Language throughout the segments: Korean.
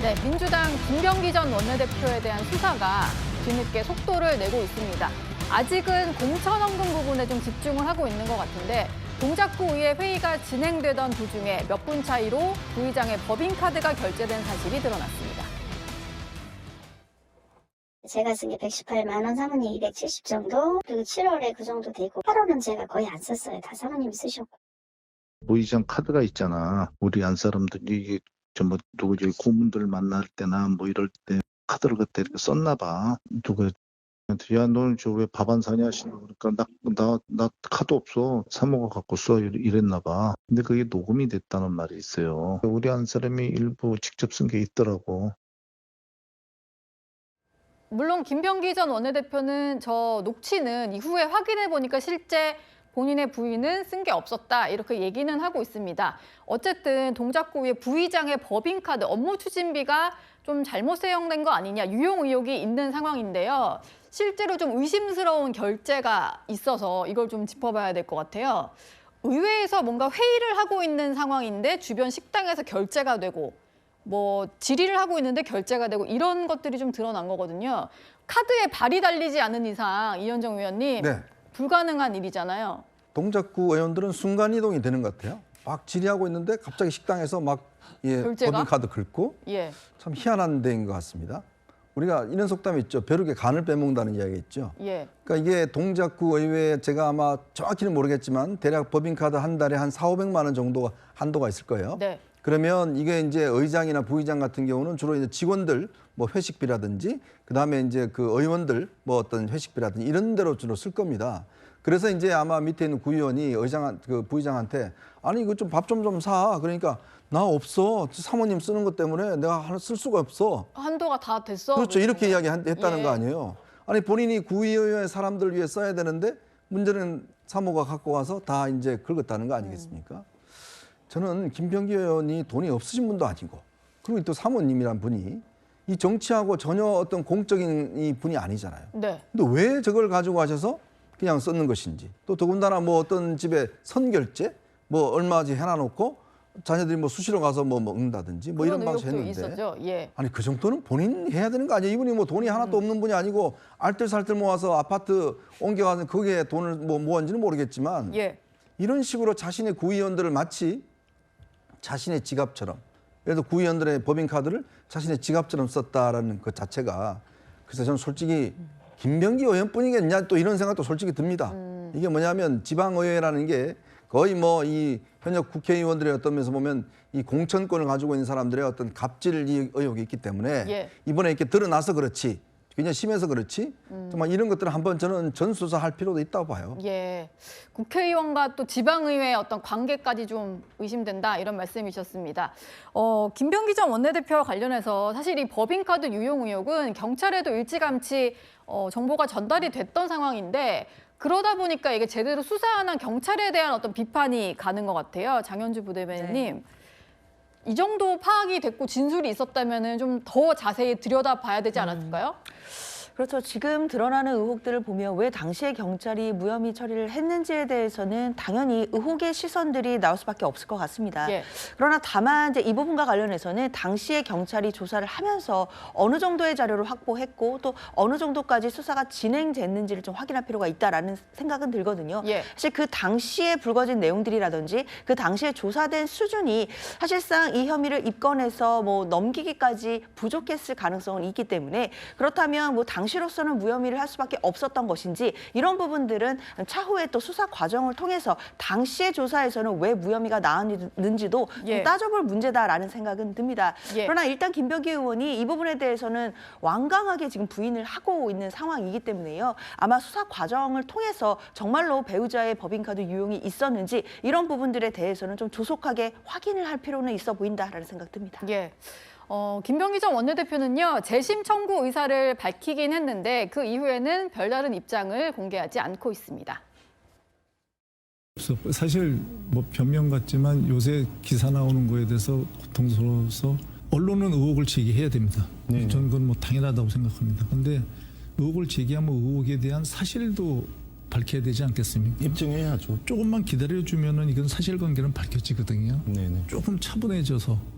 네, 민주당 김병기 전 원내대표에 대한 수사가 뒤늦게 속도를 내고 있습니다. 아직은 공천헌금 부분에 좀 집중을 하고 있는 것 같은데 동작구 의회 회의가 진행되던 도중에 몇 분 차이로 부의장의 법인카드가 결제된 사실이 드러났습니다. 제가 쓴 게 118만 원, 사모님 270 정도, 그리고 7월에 그 정도 되고 8월은 제가 거의 안 썼어요. 다 사모님이 쓰셨고. 부의장 카드가 있잖아. 우리 안 사람들이 이게 뭐 누구지 고문들 만날 때나 뭐 이럴 때 카드를 그때 이렇게 썼나 봐. 누가 야 너는 저 왜 밥 안 사냐 그러니까 나 카드 없어. 사모가 갖고 써 이랬나 봐. 근데 그게 녹음이 됐다는 말이 있어요. 우리 안 사람이 일부 직접 쓴 게 있더라고. 물론 김병기 전 원내대표는 저 녹취는 이후에 확인해 보니까 실제 본인의 부인은 쓴 게 없었다 이렇게 얘기는 하고 있습니다. 어쨌든 동작구의 부의장의 법인카드 업무 추진비가 좀 잘못 사용된 거 아니냐 유용 의혹이 있는 상황인데요. 실제로 좀 의심스러운 결제가 있어서 이걸 좀 짚어봐야 될 것 같아요. 의회에서 뭔가 회의를 하고 있는 상황인데 주변 식당에서 결제가 되고 뭐 질의를 하고 있는데 결제가 되고 이런 것들이 좀 드러난 거거든요. 카드에 발이 달리지 않은 이상 이현정 의원님 네. 불가능한 일이잖아요. 동작구 의원들은 순간이동이 되는 것 같아요. 막 질의하고 있는데 갑자기 식당에서 막 결제가? 법인카드 긁고 예. 참 희한한 데인 것 같습니다. 우리가 이런 속담이 있죠. 벼룩의 간을 빼먹는다는 이야기 있죠. 예. 그러니까 이게 동작구 의회에 제가 아마 정확히는 모르겠지만 대략 법인카드 한 달에 한 400~500만 원 정도 한도가 있을 거예요. 네. 그러면 이게 이제 의장이나 부의장 같은 경우는 주로 이제 직원들 뭐 회식비라든지 그다음에 이제 그 의원들 뭐 어떤 회식비라든지 이런 데로 주로 쓸 겁니다. 그래서 이제 아마 밑에 있는 구의원이 그 부의장한테 아니 이거 좀 밥 좀 사. 그러니까 나 없어. 사모님 쓰는 것 때문에 내가 하나 쓸 수가 없어. 한도가 다 됐어. 그렇죠. 이렇게 그러면. 이야기했다는 예. 거 아니에요. 아니 본인이 구의원의 사람들 위해 써야 되는데 문제는 사모가 갖고 와서 다 이제 긁었다는 거 아니겠습니까? 저는 김병기 의원이 돈이 없으신 분도 아니고 그리고 또 사모님이란 분이 이 정치하고 전혀 어떤 공적인 이 분이 아니잖아요. 네. 근데 왜 저걸 가지고 가셔서 그냥 썼는 것인지 또 더군다나 뭐 어떤 집에 선결제 뭐 얼마지 해놔놓고 자녀들이 뭐 수시로 가서 뭐 먹는다든지 뭐 이런 방식 의혹도 했는데 있었죠. 예. 아니 그 정도는 본인 해야 되는 거 아니에요? 이분이 뭐 돈이 하나도 없는 분이 아니고 알뜰살뜰 모아서 아파트 옮겨가서 거기에 돈을 뭐 모았는지는 모르겠지만 예. 이런 식으로 자신의 구의원들을 마치 자신의 지갑처럼 예를 들어 구의원들의 법인카드를 자신의 지갑처럼 썼다라는 것 자체가 그래서 저는 솔직히 김병기 의원뿐이겠냐 또 이런 생각도 솔직히 듭니다. 이게 뭐냐면 지방의회라는 게 거의 뭐 이 현역 국회의원들의 어떤 면에서 보면 이 공천권을 가지고 있는 사람들의 어떤 갑질 의혹이 있기 때문에 예. 이번에 이렇게 드러나서 그렇지 굉장히 심해서 그렇지 정말 이런 것들을 한번 저는 전수조사할 필요도 있다고 봐요. 예. 국회의원과 또 지방의회의 어떤 관계까지 좀 의심된다 이런 말씀이셨습니다. 김병기 전 원내대표와 관련해서 사실 이 법인카드 유용 의혹은 경찰에도 일찌감치 정보가 전달이 됐던 상황인데 그러다 보니까 이게 제대로 수사 안 한 경찰에 대한 어떤 비판이 가는 것 같아요. 장현주 부대변인님. 네. 이 정도 파악이 됐고 진술이 있었다면 좀 더 자세히 들여다봐야 되지 않았을까요? 그렇죠. 지금 드러나는 의혹들을 보면 왜 당시에 경찰이 무혐의 처리를 했는지에 대해서는 당연히 의혹의 시선들이 나올 수밖에 없을 것 같습니다. 예. 그러나 다만 이제 이 부분과 관련해서는 당시에 경찰이 조사를 하면서 어느 정도의 자료를 확보했고 또 어느 정도까지 수사가 진행됐는지를 좀 확인할 필요가 있다라는 생각은 들거든요. 예. 사실 그 당시에 불거진 내용들이라든지 그 당시에 조사된 수준이 사실상 이 혐의를 입건해서 뭐 넘기기까지 부족했을 가능성은 있기 때문에 그렇다면 뭐 당시로서는 무혐의를 할 수밖에 없었던 것인지 이런 부분들은 차후에 또 수사 과정을 통해서 당시의 조사에서는 왜 무혐의가 나왔는지도 예. 좀 따져볼 문제다라는 생각은 듭니다. 예. 그러나 일단 김병기 의원이 이 부분에 대해서는 완강하게 지금 부인을 하고 있는 상황이기 때문에요. 아마 수사 과정을 통해서 정말로 배우자의 법인카드 유용이 있었는지 이런 부분들에 대해서는 좀 조속하게 확인을 할 필요는 있어 보인다라는 생각 듭니다. 예. 김병기 전 원내대표는요, 재심 청구 의사를 밝히긴 했는데 그 이후에는 별다른 입장을 공개하지 않고 있습니다. 사실 뭐 변명 같지만 요새 기사 나오는 거에 대해서 고통스러워서 언론은 의혹을 제기해야 됩니다. 저는 그건 뭐 당연하다고 생각합니다. 그런데 의혹을 제기하면 의혹에 대한 사실도 밝혀야 되지 않겠습니까? 입증해야죠. 조금만 기다려주면은 이건 사실관계는 밝혀지거든요. 네네. 조금 차분해져서.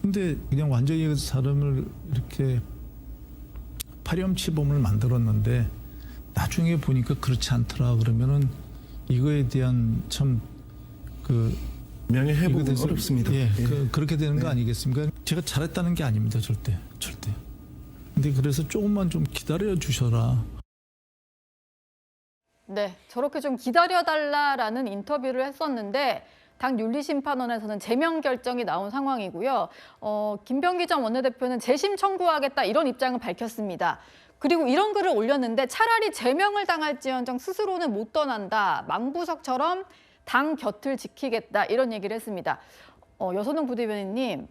근데 그냥 완전히 그 사람을 이렇게 파렴치범을 만들었는데 나중에 보니까 그렇지 않더라 그러면은 이거에 대한 참그 명예회복은 어렵습니다. 예, 예. 그렇게 되는 거 아니겠습니까? 제가 잘했다는 게 아닙니다, 절대. 근데 그래서 조금만 좀 기다려 주셔라. 네, 저렇게 좀 기다려달라라는 인터뷰를 했었는데 당 윤리심판원에서는 제명 결정이 나온 상황이고요. 김병기 전 원내대표는 재심 청구하겠다 이런 입장을 밝혔습니다. 그리고 이런 글을 올렸는데 차라리 제명을 당할지언정 스스로는 못 떠난다. 망부석처럼 당 곁을 지키겠다 이런 얘기를 했습니다. 여선웅 부대변인님,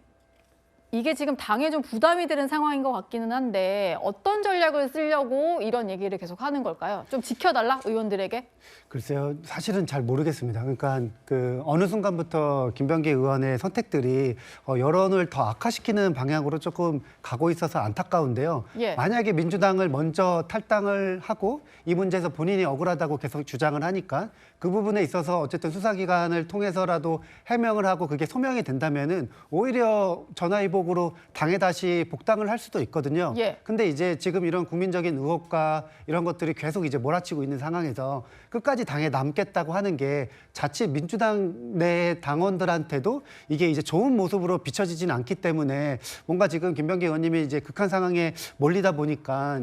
이게 지금 당에 좀 부담이 되는 상황인 것 같기는 한데 어떤 전략을 쓰려고 이런 얘기를 계속 하는 걸까요? 좀 지켜달라 의원들에게? 글쎄요, 사실은 잘 모르겠습니다. 그러니까 그 어느 순간부터 김병기 의원의 선택들이 여론을 더 악화시키는 방향으로 조금 가고 있어서 안타까운데요. 예. 만약에 민주당을 먼저 탈당을 하고 이 문제에서 본인이 억울하다고 계속 주장을 하니까 그 부분에 있어서 어쨌든 수사기관을 통해서라도 해명을 하고 그게 소명이 된다면은 오히려 전화위복으로 당에 다시 복당을 할 수도 있거든요. 예. 근데 이제 지금 이런 국민적인 의혹과 이런 것들이 계속 이제 몰아치고 있는 상황에서 끝까지 당에 남겠다고 하는 게 자칫 민주당 내 당원들한테도 이게 이제 좋은 모습으로 비춰지진 않기 때문에 뭔가 지금 김병기 의원님이 이제 극한 상황에 몰리다 보니까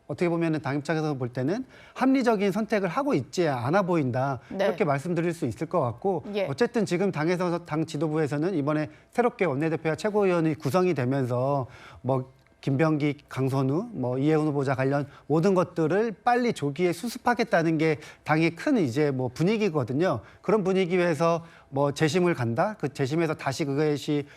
어떻게 보면은 당 입장에서 볼 때는 합리적인 선택을 하고 있지 않아 보인다. 네. 이렇게 말씀드릴 수 있을 것 같고 예. 어쨌든 지금 당에서 당 지도부에서는 이번에 새롭게 원내대표와 최고위원이 구성이 되면서 김병기, 강선우, 이해훈 후보자 관련 모든 것들을 빨리 조기에 수습하겠다는 게 당의 큰 이제 분위기거든요. 그런 분위기에서 재심을 간다. 그 재심에서 다시 그것이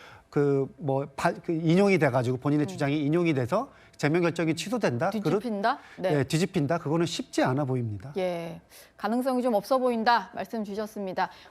인용이 돼가지고 본인의 주장이 인용이 돼서 제명 결정이 취소된다. 뒤집힌다? 네, 뒤집힌다. 그거는 쉽지 않아 보입니다. 예, 가능성이 좀 없어 보인다 말씀 주셨습니다.